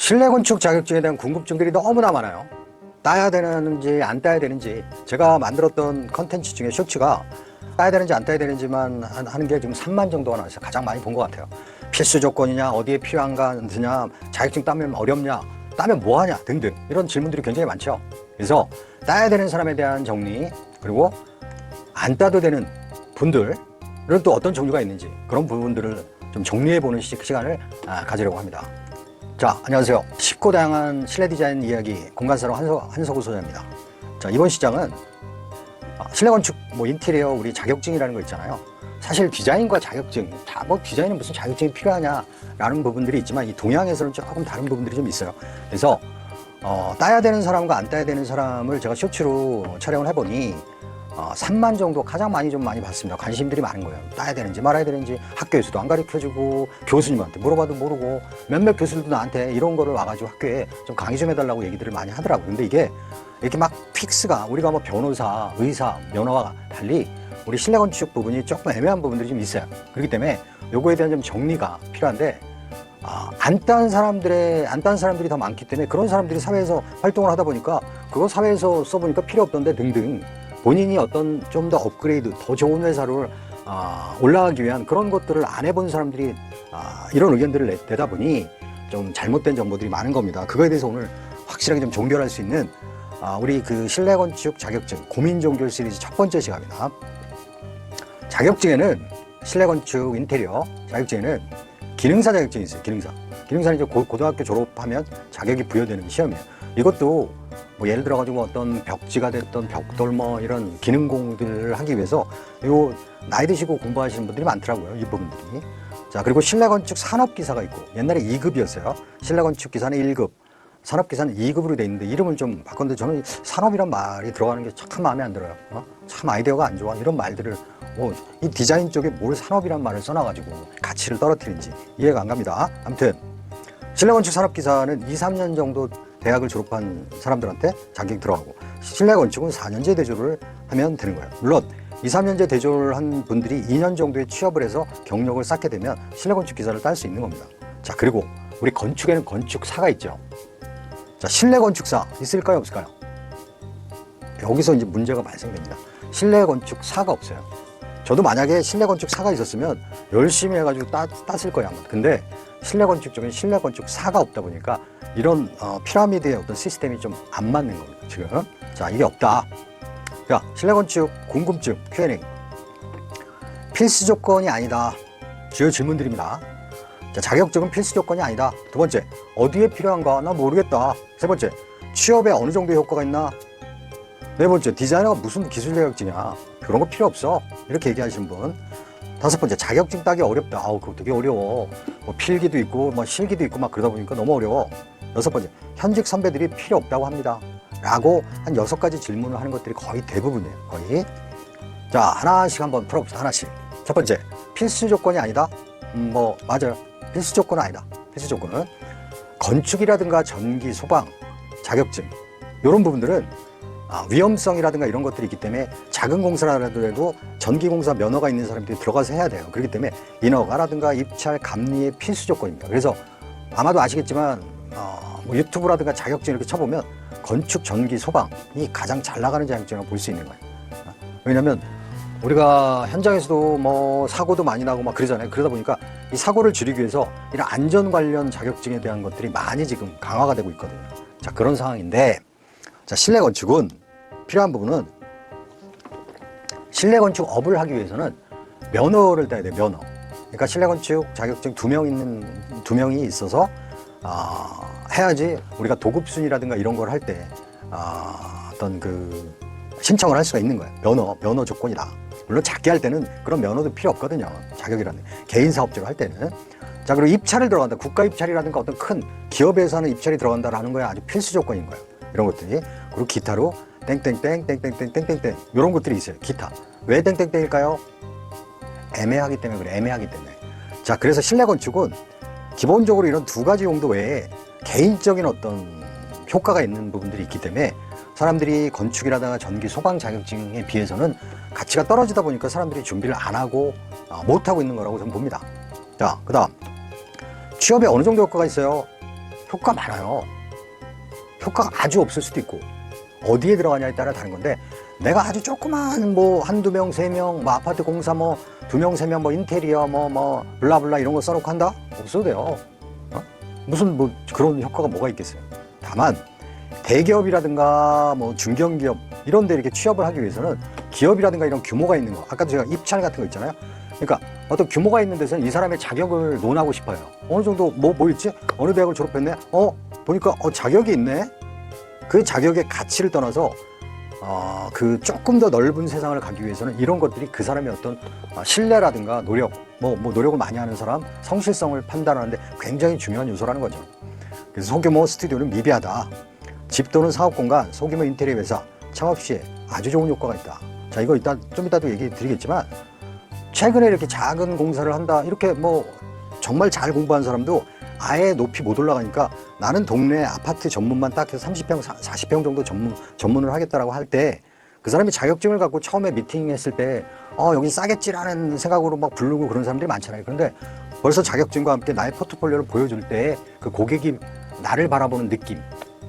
실내 건축 자격증에 대한 궁금증들이 너무나 많아요. 따야 되는지 안 따야 되는지. 제가 만들었던 컨텐츠 중에 쇼츠가 따야 되는지 안 따야 되는지만 하는 게 지금 3만 정도가 나와서 가장 많이 본 것 같아요. 필수 조건이냐, 어디에 필요한가, 자격증 따면 어렵냐, 따면 뭐하냐 등등 이런 질문들이 굉장히 많죠. 그래서 따야 되는 사람에 대한 정리, 그리고 안 따도 되는 분들은 또 어떤 종류가 있는지 그런 부분들을 좀 정리해보는 시간을 가지려고 합니다. 자, 안녕하세요. 쉽고 다양한 실내 디자인 이야기 공간사로 한석우 소장입니다. 자, 이번 시장은 실내 건축 인테리어 우리 자격증이라는 거 있잖아요. 사실 디자인과 자격증, 다 디자인은 무슨 자격증이 필요하냐라는 부분들이 있지만 이 동양에서는 조금 다른 부분들이 좀 있어요. 그래서 따야 되는 사람과 안 따야 되는 사람을 제가 쇼츠로 촬영을 해보니 3만 정도 가장 많이 봤습니다. 관심들이 많은 거예요. 따야 되는지 말아야 되는지 학교에서도 안 가르쳐주고 교수님한테 물어봐도 모르고 몇몇 교수들도 나한테 이런 거를 와가지고 학교에 좀 강의 좀 해달라고 얘기들을 많이 하더라고요. 근데 이게 이렇게 막 픽스가 우리가 변호사, 의사, 면허와 달리 우리 실내 건축 부분이 조금 애매한 부분들이 좀 있어요. 그렇기 때문에 요거에 대한 좀 정리가 필요한데 안 딴 사람들이 더 많기 때문에 그런 사람들이 사회에서 활동을 하다 보니까 그거 사회에서 써보니까 필요 없던데 등등 본인이 어떤 좀 더 업그레이드, 더 좋은 회사를 올라가기 위한 그런 것들을 안 해본 사람들이 이런 의견들을 내다 보니 좀 잘못된 정보들이 많은 겁니다. 그거에 대해서 오늘 확실하게 좀 종결할 수 있는 우리 그 실내 건축 자격증 고민 종결 시리즈 첫 번째 시간입니다. 자격증에는 실내 건축 인테리어 자격증에는 기능사 자격증이 있어요. 기능사는 이제 고등학교 졸업하면 자격이 부여되는 시험이에요. 이것도 예를 들어가지고 어떤 벽지가 됐던 벽돌 이런 기능공들을 하기 위해서 요 나이 드시고 공부하시는 분들이 많더라고요. 이 부분들이. 자, 그리고 실내 건축 산업기사가 있고 옛날에 2급이었어요. 실내 건축 기사는 1급, 산업기사는 2급으로 돼 있는데 이름을 좀 바꿨는데 저는 산업이란 말이 들어가는 게 참 마음에 안 들어요. 참 아이디어가 안 좋아. 이런 말들을 이 디자인 쪽에 뭘 산업이란 말을 써놔가지고 가치를 떨어뜨리는지 이해가 안 갑니다. 아무튼 실내 건축 산업기사는 2, 3년 정도 대학을 졸업한 사람들한테 자격이 들어가고 실내 건축은 4년제 대졸을 하면 되는 거예요. 물론 2, 3년제 대졸을 한 분들이 2년 정도의 취업을 해서 경력을 쌓게 되면 실내 건축 기사를 딸 수 있는 겁니다. 자, 그리고 우리 건축에는 건축사가 있죠. 자, 실내 건축사 있을까요, 없을까요? 여기서 이제 문제가 발생됩니다. 실내 건축사가 없어요. 저도 만약에 실내 건축사가 있었으면 열심히 해가지고 땄을 거예요, 아마. 근데 실내 건축 쪽엔 실내 건축사가 없다 보니까 이런 피라미드의 어떤 시스템이 좀 안 맞는 겁니다, 지금. 자, 이게 없다. 자, 실내 건축 궁금증 Q&A. 필수 조건이 아니다. 주요 질문들입니다. 자, 자격증은 필수 조건이 아니다. 두 번째, 어디에 필요한가? 나 모르겠다. 세 번째, 취업에 어느 정도의 효과가 있나? 네 번째, 디자이너가 무슨 기술 자격증이야? 그런 거 필요 없어. 이렇게 얘기하시는 분. 다섯 번째, 자격증 따기 어렵다. 그거 되게 어려워. 필기도 있고, 실기도 있고 막 그러다 보니까 너무 어려워. 여섯 번째, 현직 선배들이 필요 없다고 합니다. 라고 한 6가지 질문을 하는 것들이 거의 대부분이에요. 거의. 자, 하나씩 한번 풀어봅시다. 하나씩. 첫 번째, 필수 조건이 아니다. 맞아요. 필수 조건은 아니다. 필수 조건은 건축이라든가 전기, 소방, 자격증 이런 부분들은 위험성이라든가 이런 것들이 있기 때문에 작은 공사라도 전기공사 면허가 있는 사람들이 들어가서 해야 돼요. 그렇기 때문에 인허가라든가 입찰, 감리의 필수 조건입니다. 그래서 아마도 아시겠지만 유튜브라든가 자격증 이렇게 쳐보면 건축, 전기, 소방이 가장 잘 나가는 자격증이라고 볼 수 있는 거예요. 왜냐하면 우리가 현장에서도 사고도 많이 나고 막 그러잖아요. 그러다 보니까 이 사고를 줄이기 위해서 이런 안전 관련 자격증에 대한 것들이 많이 지금 강화가 되고 있거든요. 자, 그런 상황인데, 자, 실내 건축은 필요한 부분은 실내 건축업을 하기 위해서는 면허를 따야 돼요. 면허. 그러니까 실내 건축 자격증 2명이 있어서 해야지 우리가 도급순이라든가 이런 걸 할 때 어떤 그 신청을 할 수가 있는 거예요. 면허 조건이다. 물론 작게 할 때는 그런 면허도 필요 없거든요. 자격이라는 개인 사업자로 할 때는. 자, 그리고 입찰을 들어간다. 국가 입찰이라든가 어떤 큰 기업에서 하는 입찰이 들어간다라는 거야 아주 필수 조건인 거예요. 이런 것들이. 그리고 기타로 땡땡땡 이런 것들이 있어요. 기타. 왜 땡땡땡일까요? 애매하기 때문에 그래. 애매하기 때문에. 자, 그래서 실내 건축은 기본적으로 이런 2가지 용도 외에 개인적인 어떤 효과가 있는 부분들이 있기 때문에 사람들이 건축이라든가 전기, 소방 자격증에 비해서는 가치가 떨어지다 보니까 사람들이 준비를 안 하고 못 하고 있는 거라고 저는 봅니다. 자, 그 다음 취업에 어느 정도 효과가 있어요? 효과 많아요. 효과가 아주 없을 수도 있고 어디에 들어가냐에 따라 다른 건데, 내가 아주 조그만 뭐 한두 명, 세 명, 뭐 아파트 공사 뭐 두 명, 세 명, 뭐 인테리어 뭐 블라블라 이런 거 써놓고 한다? 없어도 돼요. 무슨 뭐 그런 효과가 뭐가 있겠어요. 다만 대기업이라든가 뭐 중견기업 이런 데 이렇게 취업을 하기 위해서는 기업이라든가 이런 규모가 있는 거, 아까도 제가 입찰 같은 거 있잖아요. 그러니까 어떤 규모가 있는 데서는 이 사람의 자격을 논하고 싶어요. 어느 정도 뭐 있지? 어느 대학을 졸업했네? 보니까 자격이 있네? 그 자격의 가치를 떠나서 그 조금 더 넓은 세상을 가기 위해서는 이런 것들이 그 사람의 어떤 신뢰라든가 노력, 뭐 노력을 많이 하는 사람, 성실성을 판단하는데 굉장히 중요한 요소라는 거죠. 그래서 소규모 스튜디오는 미비하다. 집 또는 사업 공간, 소규모 인테리어 회사, 창업 시에 아주 좋은 효과가 있다. 자, 이거 좀 이따도 얘기 드리겠지만, 최근에 이렇게 작은 공사를 한다, 이렇게 뭐 정말 잘 공부한 사람도 아예 높이 못 올라가니까 나는 동네 아파트 전문만 딱 해서 30평, 40평 정도 전문을 하겠다라고 할 때 그 사람이 자격증을 갖고 처음에 미팅했을 때 여기 싸겠지라는 생각으로 막 부르고 그런 사람들이 많잖아요. 그런데 벌써 자격증과 함께 나의 포트폴리오를 보여줄 때 그 고객이 나를 바라보는 느낌,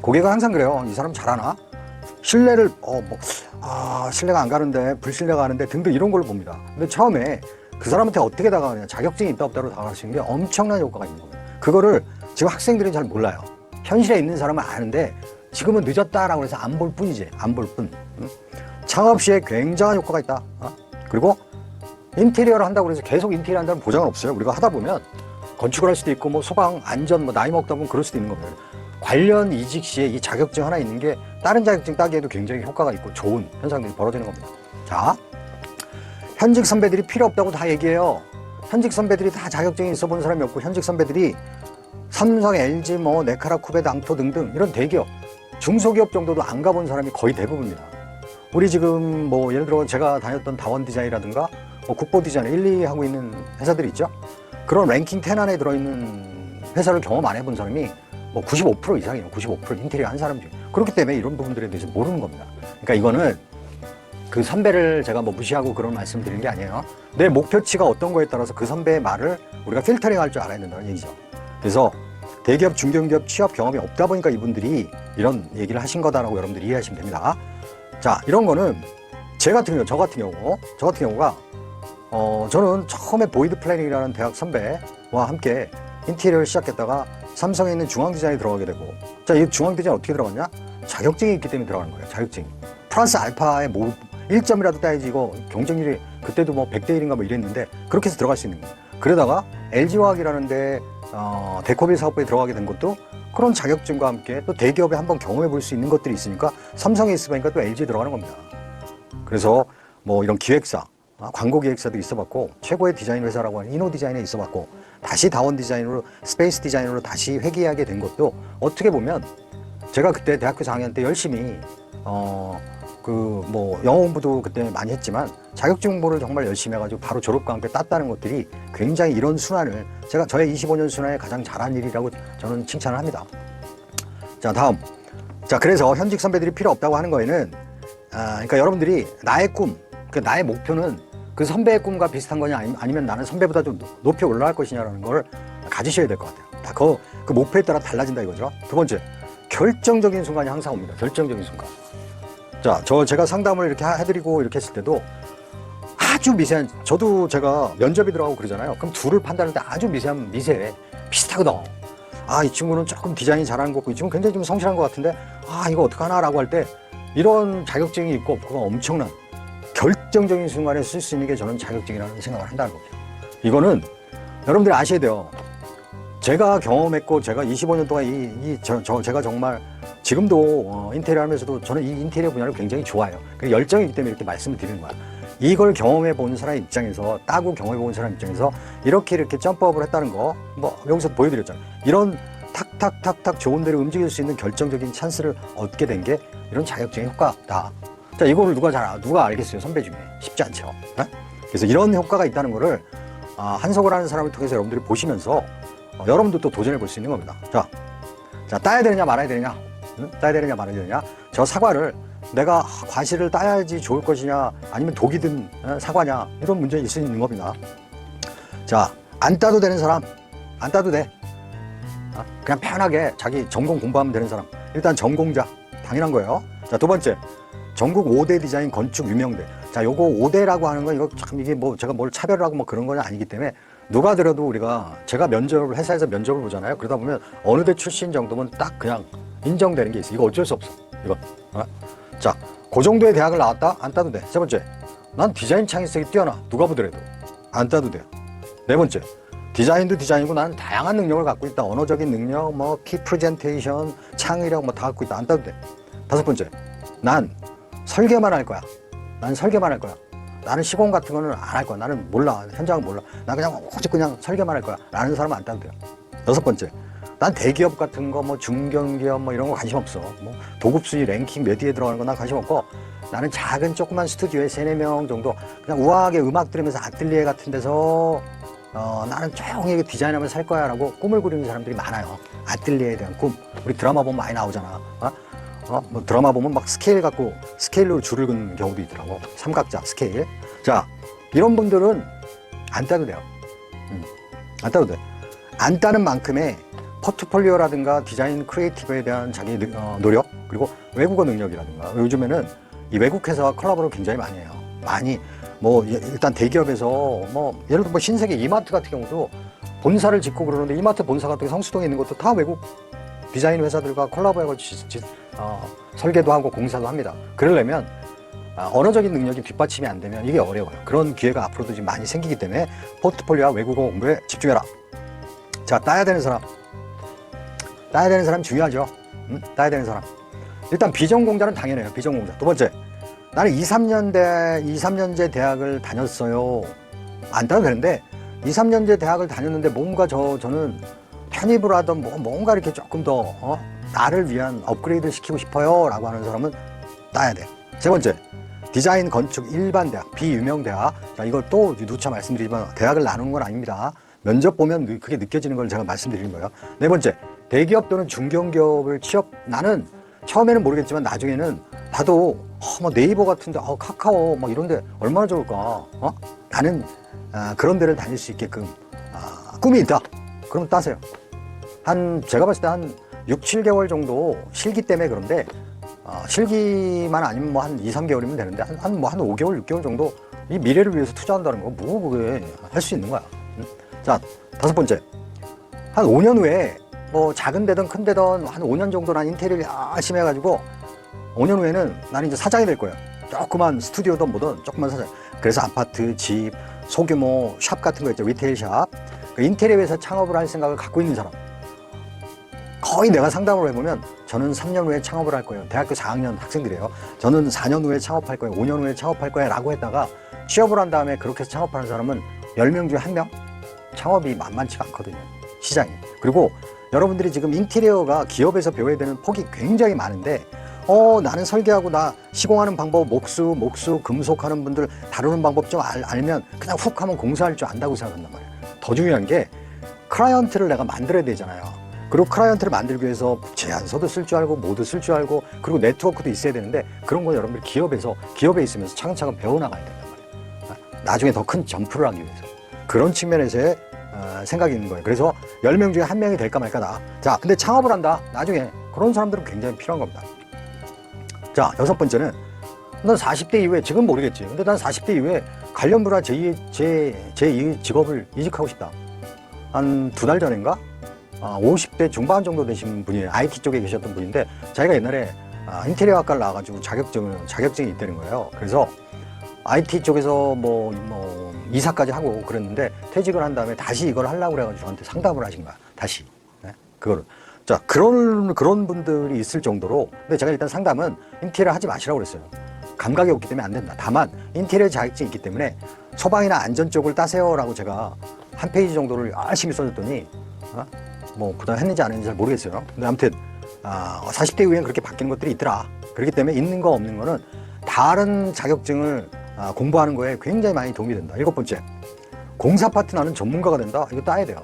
고객은 항상 그래요. 이 사람 잘하나? 신뢰를 신뢰가 안 가는데, 불신뢰가 가는데 등등 이런 걸로 봅니다. 근데 처음에 그 사람한테 어떻게 다가가느냐, 자격증이 있다 없다로 다가갈 수 있는 게 엄청난 효과가 있는 거예요. 그거를 지금 학생들이 잘 몰라요. 현실에 있는 사람은 아는데 지금은 늦었다라고 해서 안 볼 뿐이지, 안 볼 뿐. 창업 시에 굉장한 효과가 있다. 그리고 인테리어를 한다고 해서 계속 인테리어 한다는 보장은 없어요. 우리가 하다 보면 건축을 할 수도 있고 뭐 소방, 안전, 뭐 나이 먹다 보면 그럴 수도 있는 겁니다. 관련 이직 시에 이 자격증 하나 있는 게 다른 자격증 따기에도 굉장히 효과가 있고 좋은 현상들이 벌어지는 겁니다. 자, 현직 선배들이 필요 없다고 다 얘기해요. 현직 선배들이 다 자격증이 있어 본 사람이 없고, 현직 선배들이 삼성, LG, 뭐 네카라, 쿠베, 낭토 등등 이런 대기업, 중소기업 정도도 안 가본 사람이 거의 대부분입니다. 우리 지금 뭐 예를 들어 제가 다녔던 다원 디자인이라든가 뭐 국보 디자인 1, 2 하고 있는 회사들이 있죠. 그런 랭킹 10 안에 들어있는 회사를 경험 안 해본 사람이 뭐 95% 이상이에요. 95% 인테리어 한 사람 중에. 그렇기 때문에 이런 부분들에 대해서 모르는 겁니다. 그러니까 이거는 그 선배를 제가 뭐 무시하고 그런 말씀 드리는 게 아니에요. 내 목표치가 어떤 거에 따라서 그 선배의 말을 우리가 필터링 할 줄 알아야 된다는 얘기죠. 그래서 대기업, 중견기업 취업 경험이 없다 보니까 이분들이 이런 얘기를 하신 거다라고 여러분들이 이해하시면 됩니다. 자, 이런 거는 저 같은 경우가 저는 처음에 보이드 플래닝이라는 대학 선배와 함께 인테리어를 시작했다가 삼성에 있는 중앙디자인에 들어가게 되고, 자, 이 중앙디자인 어떻게 들어갔냐? 자격증이 있기 때문에 들어가는 거예요. 자격증. 플러스 알파에 뭐 1점이라도 따야지 이거 경쟁률이 그때도 뭐 100대 1인가 뭐 이랬는데 그렇게 해서 들어갈 수 있는 거예요. 그러다가 LG화학이라는데 데코빌 사업부에 들어가게 된 것도 그런 자격증과 함께 또 대기업에 한번 경험해 볼 수 있는 것들이 있으니까 삼성에 있으니까 또 LG에 들어가는 겁니다. 그래서 뭐 이런 기획사, 광고 기획사도 있어봤고, 최고의 디자인 회사라고 하는 이노디자인에 있어봤고, 다시 다원 디자인으로, 스페이스 디자인으로 다시 회귀하게 된 것도 어떻게 보면 제가 그때 대학교 4학년 때 열심히 영어 공부도 그때 많이 했지만 자격증 공부를 정말 열심히 해가지고 바로 졸업과 함께 땄다는 것들이 굉장히 이런 순환을 저의 25년 순환에 가장 잘한 일이라고 저는 칭찬을 합니다. 자, 다음. 자, 그래서 현직 선배들이 필요 없다고 하는 거에는 그러니까 여러분들이 나의 꿈, 나의 목표는 그 선배의 꿈과 비슷한 거냐, 아니면 나는 선배보다 좀 높이 올라갈 것이냐라는 걸 가지셔야 될 것 같아요. 다 그 목표에 따라 달라진다 이거죠. 두 번째, 결정적인 순간이 항상 옵니다. 결정적인 순간. 자, 제가 상담을 이렇게 해드리고 이렇게 했을 때도 아주 미세한, 저도 제가 면접이 들어가고 그러잖아요. 그럼 둘을 판단할 때 아주 미세해. 비슷하거든. 이 친구는 조금 디자인이 잘하는 것 같고, 이 친구는 굉장히 좀 성실한 것 같은데, 이거 어떡하나라고 할 때, 이런 자격증이 있고 없고가 엄청난 결정적인 순간에 쓸 수 있는 게 저는 자격증이라는 생각을 한다는 겁니다. 이거는 여러분들이 아셔야 돼요. 제가 경험했고, 제가 25년 동안 제가 정말 지금도 인테리어 하면서도 저는 이 인테리어 분야를 굉장히 좋아해요. 열정이기 때문에 이렇게 말씀을 드리는 거야. 이걸 경험해 본 사람 입장에서, 따고 경험해 본 사람 입장에서 이렇게 점프업을 했다는 거, 뭐 여기서 보여드렸잖아요. 이런 탁탁탁탁 좋은 데로 움직일 수 있는 결정적인 찬스를 얻게 된 게 이런 자격증의 효과다. 자, 이거를 누가 알겠어요? 선배 중에. 쉽지 않죠. 네? 그래서 이런 효과가 있다는 거를 한석을 하는 사람을 통해서 여러분들이 보시면서 여러분도 또 도전해 볼 수 있는 겁니다. 자, 따야 되느냐 말아야 되느냐? 따야 되느냐 말아야 되느냐? 저 사과를 내가 과실을 따야지 좋을 것이냐, 아니면 독이든 사과냐, 이런 문제가 있을 수 있는 겁니다. 자, 안 따도 되는 사람, 안 따도 돼. 그냥 편하게 자기 전공 공부하면 되는 사람. 일단 전공자. 당연한 거예요. 자, 두 번째. 전국 5대 디자인 건축 유명대. 자, 요거 5대라고 하는 건 이거 참 이게 뭐 제가 뭘 차별하고 뭐 그런 건 아니기 때문에 누가 들어도 우리가 제가 면접을 회사에서 면접을 보잖아요. 그러다 보면 어느 대 출신 정도면 딱 그냥 인정되는 게 있어. 이거 어쩔 수 없어. 이거. 자, 그 정도의 대학을 나왔다? 안 따도 돼. 세 번째. 난 디자인 창의성이 뛰어나. 누가 보더라도. 안 따도 돼요. 네 번째. 디자인도 디자인이고 나는 다양한 능력을 갖고 있다. 언어적인 능력, 뭐, 키 프레젠테이션, 창의력 뭐 다 갖고 있다. 안 따도 돼. 다섯 번째. 난 설계만 할 거야. 난 설계만 할 거야. 나는 시공 같은 거는 안 할 거야. 나는 몰라. 현장은 몰라. 나 그냥 오직 그냥 설계만 할 거야. 라는 사람은 안 따도 돼요. 여섯 번째. 난 대기업 같은 거, 뭐 중견기업 뭐 이런 거 관심 없어. 뭐 도급 순위 랭킹 몇 위에 들어가는 거 난 관심 없고 나는 작은 조그만 스튜디오에 3-4명 정도 그냥 우아하게 음악 들으면서 아틀리에 같은 데서 나는 조용히 디자인하면서 살 거야 라고 꿈을 꾸리는 사람들이 많아요. 아틀리에에 대한 꿈. 우리 드라마 보면 많이 나오잖아. 뭐 드라마 보면 막 스케일 갖고 스케일로 줄을 긋는 경우도 있더라고. 삼각자 스케일. 자, 이런 분들은 안 따도 돼요. 안 따도 돼. 안 따는 만큼의 포트폴리오라든가 디자인 크리에이티브에 대한 자기 노력 그리고 외국어 능력이라든가 요즘에는 이 외국 회사와 콜라보를 굉장히 많이 해요. 많이 뭐 일단 대기업에서 뭐 예를 들어 뭐 신세계 이마트 같은 경우도 본사를 짓고 그러는데 이마트 본사 같은 게 성수동에 있는 것도 다 외국 디자인 회사들과 콜라보해가지고 설계도 하고 공사도 합니다. 그러려면 언어적인 능력이 뒷받침이 안 되면 이게 어려워요. 그런 기회가 앞으로도 지금 많이 생기기 때문에 포트폴리오와 외국어 공부에 집중해라. 자, 따야 되는 사람 중요하죠. 따야 되는 사람. 일단 비전공자는 당연해요. 비전공자. 두 번째, 나는 2-3년제 대학을 다녔어요. 안 따도 되는데 2-3년제 대학을 다녔는데 뭔가 저는 편입을 하던 뭔가 이렇게 조금 더 나를 위한 업그레이드 시키고 싶어요 라고 하는 사람은 따야 돼. 세 번째, 디자인 건축 일반 대학, 비유명 대학. 자, 이걸 또 누차 말씀드리지만 대학을 나누는 건 아닙니다. 면접 보면 그게 느껴지는 걸 제가 말씀드리는 거예요. 네 번째, 대기업 또는 중견기업을 나는 처음에는 모르겠지만 나중에는 나도 뭐 네이버 같은데 카카오 뭐 이런데 얼마나 좋을까. 나는 그런 데를 다닐 수 있게끔 꿈이 있다. 그럼 따세요. 제가 봤을 때 한 6-7개월 정도 실기 때문에 그런데 실기만 아니면 뭐 한 2-3개월이면 되는데 한 5개월, 6개월 정도 이 미래를 위해서 투자한다는 거 그게 할 수 있는 거야. 자, 다섯 번째. 한 5년 후에 뭐 작은 데든 큰 데든 한 5년 정도 난 인테리어를 열심히 해가지고 5년 후에는 나는 이제 사장이 될 거야. 조그만 스튜디오든 뭐든 조그만 사장. 그래서 아파트, 집, 소규모 샵 같은 거 있죠. 리테일 샵. 그 인테리어 회사 창업을 할 생각을 갖고 있는 사람. 거의 내가 상담을 해보면 저는 3년 후에 창업을 할 거예요. 대학교 4학년 학생들이에요. 저는 4년 후에 창업할 거예요. 5년 후에 창업할 거예요. 라고 했다가 취업을 한 다음에 그렇게 해서 창업하는 사람은 10명 중에 1명? 창업이 만만치가 않거든요. 시장이. 그리고 여러분들이 지금 인테리어가 기업에서 배워야 되는 폭이 굉장히 많은데 나는 설계하고 나 시공하는 방법, 목수, 금속하는 분들 다루는 방법 좀 알면 그냥 훅 하면 공사할 줄 안다고 생각한단 말이에요. 더 중요한 게 클라이언트를 내가 만들어야 되잖아요. 그리고 클라이언트를 만들기 위해서 제안서도 쓸 줄 알고 뭐도 쓸 줄 알고 그리고 네트워크도 있어야 되는데 그런 건 여러분들이 기업에 있으면서 차근차근 배워나가야 된단 말이에요. 나중에 더 큰 점프를 하기 위해서. 그런 측면에서의 생각이 있는 거예요. 그래서 10명 중에 1명이 될까 말까다. 자, 근데 창업을 한다. 나중에 그런 사람들은 굉장히 필요한 겁니다. 자, 여섯 번째는 난 40대 이후에 지금 모르겠지. 근데 난 40대 이후에 관련 분야 제2 직업을 이직하고 싶다. 한 2달 전인가? 50대 중반 정도 되신 분이에요. IT 쪽에 계셨던 분인데 자기가 옛날에 인테리어 학과를 나와가지고 자격증이 있다는 거예요. 그래서 IT 쪽에서 뭐 이사까지 하고 그랬는데 퇴직을 한 다음에 다시 이걸 하려고 그래가지고 저한테 상담을 하신 거야. 다시. 네? 그거를. 자, 그런 분들이 있을 정도로. 근데 제가 일단 상담은 인테리어 하지 마시라고 그랬어요. 감각이 없기 때문에 안 된다. 다만 인테리어 자격증이 있기 때문에 소방이나 안전 쪽을 따세요라고 제가 한 페이지 정도를 열심히 써줬더니 뭐 그다음 했는지 안 했는지 잘 모르겠어요. 근데 아무튼 40대 이후엔 그렇게 바뀌는 것들이 있더라. 그렇기 때문에 있는 거 없는 거는 다른 자격증을 공부하는 거에 굉장히 많이 도움이 된다. 7번째, 공사 파트너는 전문가가 된다. 이거 따야 돼요.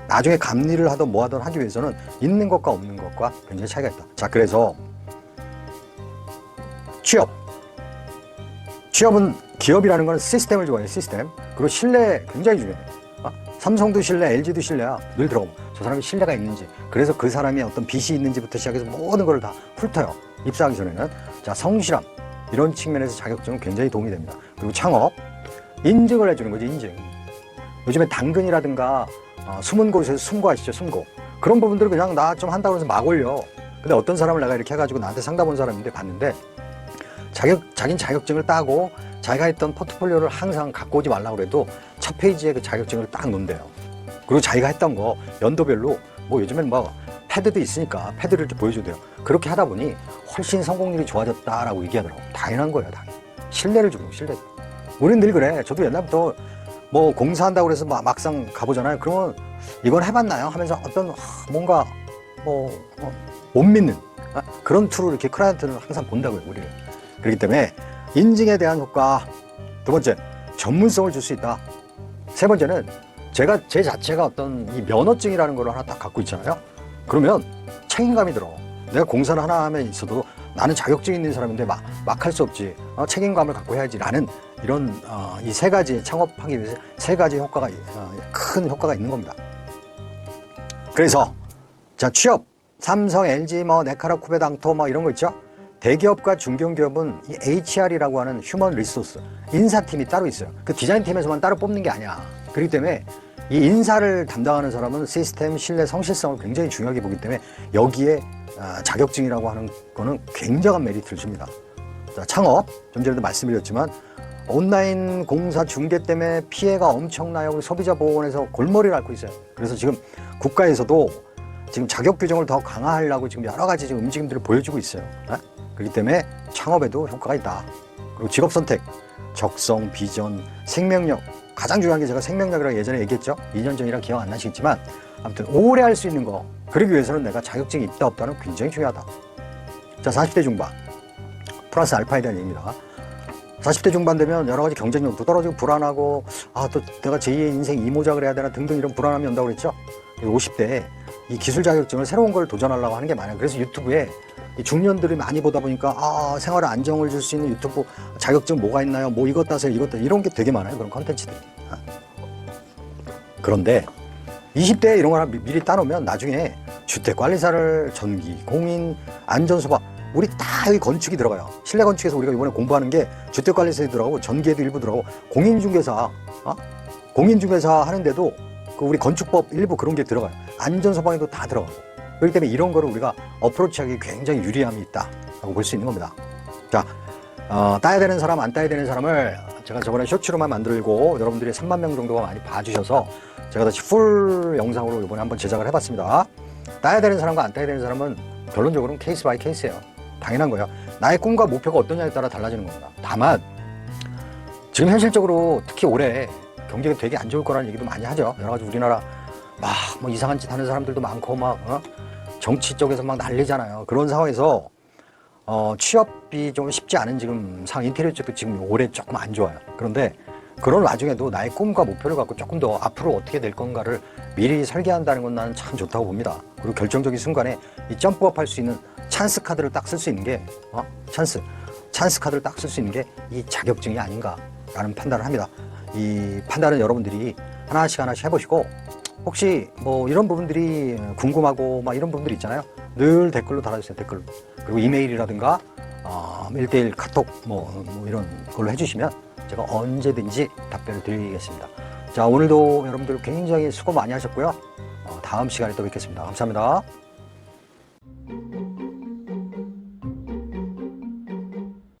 나중에 감리를 하든 뭐 하든 하기 위해서는 있는 것과 없는 것과 굉장히 차이가 있다. 자, 그래서 취업은 기업이라는 건 시스템을 좋아해요. 시스템. 그리고 신뢰 굉장히 중요해요. 삼성도 신뢰, LG도 신뢰야. 늘 들어가면 저 사람이 신뢰가 있는지, 그래서 그 사람이 어떤 빚이 있는지부터 시작해서 모든 걸 다 훑어요. 입사하기 전에는. 자, 성실함, 이런 측면에서 자격증은 굉장히 도움이 됩니다. 그리고 창업, 인증을 해주는 거지, 인증. 요즘에 당근이라든가 숨은 곳에서 숨고 하시죠, 숨고. 그런 부분들을 그냥 나 좀 한다고 해서 막 올려. 근데 어떤 사람을 내가 이렇게 해가지고 나한테 상담 온 사람인데 봤는데, 자긴 자격증을 따고 자기가 했던 포트폴리오를 항상 갖고 오지 말라고 그래도 첫 페이지에 그 자격증을 딱 놓는데요. 그리고 자기가 했던 거 연도별로, 뭐 요즘엔 뭐 패드도 있으니까 패드를 이렇게 보여줘도요. 그렇게 하다 보니 훨씬 성공률이 좋아졌다라고 얘기하더라고. 당연한 거예요, 당연히. 신뢰를 주고, 신뢰. 우린 늘 그래. 저도 옛날부터 뭐 공사한다고 그래서 막상 가보잖아요. 그러면 이건 해봤나요? 하면서 어떤 뭔가 못 믿는 그런 툴을 이렇게 클라이언트는 항상 본다고요, 우리를. 그렇기 때문에 인증에 대한 효과. 두 번째, 전문성을 줄 수 있다. 세 번째는 제 자체가 어떤 이 면허증이라는 걸 하나 딱 갖고 있잖아요. 그러면 책임감이 들어. 내가 공사를 하나 하면 있어도 나는 자격증 있는 사람인데 막 할 수 없지. 책임감을 갖고 해야지. 라는 이런 이 세 가지, 창업하기 위해서 세 가지 효과가, 큰 효과가 있는 겁니다. 그래서 자, 취업, 삼성, LG, 네카라, 쿠베당토 이런 거 있죠. 대기업과 중견기업은 이 HR이라고 하는 휴먼 리소스, 인사팀이 따로 있어요. 그 디자인팀에서만 따로 뽑는 게 아니야. 그렇기 때문에 이 인사를 담당하는 사람은 시스템, 신뢰, 성실성을 굉장히 중요하게 보기 때문에 여기에 자격증이라고 하는 거는 굉장한 메리트를 줍니다. 자, 창업, 좀 전에도 말씀드렸지만 온라인 공사 중개 때문에 피해가 엄청나요. 우리 소비자보호원에서 골머리를 앓고 있어요. 그래서 지금 국가에서도 지금 자격 규정을 더 강화하려고 지금 여러 가지 지금 움직임들을 보여주고 있어요. 그렇기 때문에 창업에도 효과가 있다. 그리고 직업 선택, 적성, 비전, 생명력. 가장 중요한 게 제가 생명력이라고 예전에 얘기했죠. 2년 전이라 기억 안 나시겠지만 아무튼 오래 할 수 있는 거. 그러기 위해서는 내가 자격증이 있다 없다는 굉장히 중요하다. 자, 40대 중반 플러스 알파에 대한 얘기입니다. 40대 중반 되면 여러 가지 경쟁력도 떨어지고 불안하고 또 내가 제2의 인생 이모작을 해야 되나 등등 이런 불안함이 온다고 그랬죠. 50대에 이 기술 자격증을 새로운 걸 도전하려고 하는 게 많아요. 그래서 유튜브에 이 중년들이 많이 보다 보니까 생활에 안정을 줄 수 있는 유튜브 자격증 뭐가 있나요? 뭐 이것 따세요, 이것 따세요. 이런 게 되게 많아요. 그런 컨텐츠들이. 그런데 20대에 이런 걸 미리 따놓으면 나중에 주택관리사를 전기, 공인, 안전소방 우리 다 여기 건축이 들어가요. 실내 건축에서 우리가 이번에 공부하는 게 주택관리사에 들어가고 전기에도 일부 들어가고 공인중개사 하는데도 그 우리 건축법 일부 그런 게 들어가요. 안전소방에도 다 들어가고. 그렇기 때문에 이런 거를 우리가 어프로치하기 굉장히 유리함이 있다라고 볼 수 있는 겁니다. 자, 따야 되는 사람, 안 따야 되는 사람을 제가 저번에 쇼츠로만 만들고 여러분들이 3만 명 정도가 많이 봐주셔서 제가 다시 풀 영상으로 이번에 한번 제작을 해봤습니다. 따야 되는 사람과 안 따야 되는 사람은 결론적으로는 케이스 바이 케이스예요. 당연한 거예요. 나의 꿈과 목표가 어떠냐에 따라 달라지는 겁니다. 다만 지금 현실적으로 특히 올해 경기가 되게 안 좋을 거라는 얘기도 많이 하죠. 여러 가지 우리나라 뭐 이상한 짓 하는 사람들도 많고 정치 쪽에서 막 난리잖아요. 그런 상황에서 취업이 좀 쉽지 않은 지금 상황, 인테리어 쪽도 지금 올해 조금 안 좋아요. 그런데 그런 와중에도 나의 꿈과 목표를 갖고 조금 더 앞으로 어떻게 될 건가를 미리 설계한다는 건 나는 참 좋다고 봅니다. 그리고 결정적인 순간에 이 점프업 할 수 있는 찬스 카드를 딱 쓸 수 있는 게 찬스 카드를 딱 쓸 수 있는 게 이 자격증이 아닌가라는 판단을 합니다. 이 판단은 여러분들이 하나씩 해보시고 혹시 뭐 이런 부분들이 궁금하고 이런 부분들이 있잖아요. 늘 댓글로 달아주세요. 댓글로. 그리고 이메일이라든가 1대1 카톡 이런 걸로 해주시면 제가 언제든지 답변을 드리겠습니다. 자, 오늘도 여러분들 굉장히 수고 많이 하셨고요. 다음 시간에 또 뵙겠습니다. 감사합니다.